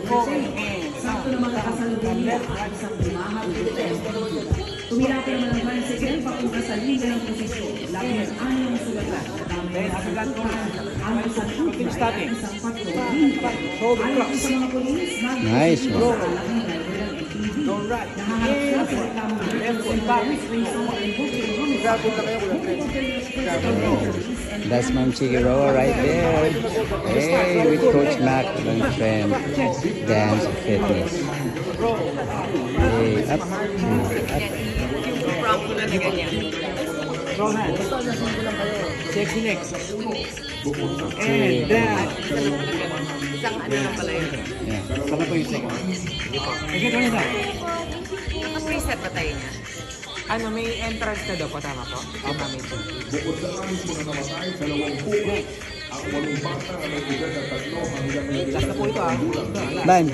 Sakto na mga kasalubong at isang bumahag dito. Tumira pa naman ang tricycle papunta sa liga ng posisyon. Labing anyang sulatan. Ang isang tubig at isang patrol. Ayon sa mga polis, Nice, bro. nahanap siya sa reklamong That's Ma'am Chigueroa right there. Hey, with Coach Mac and friend. Dance Fitness. Hey, up. Prop ko na na ganyan. Sexy next. And that. Isang ano lang pala yun. Yeah. Saka po yung second. Okay, ito na tayo. Naka-preset ba tayo niya? Ano, may entrance na daw po, tama po? Tama, may Bukod sa anis mga namatay, 2 puno ang 8 bata na may edad na 3 hanggang last na po ito, ah. Ban.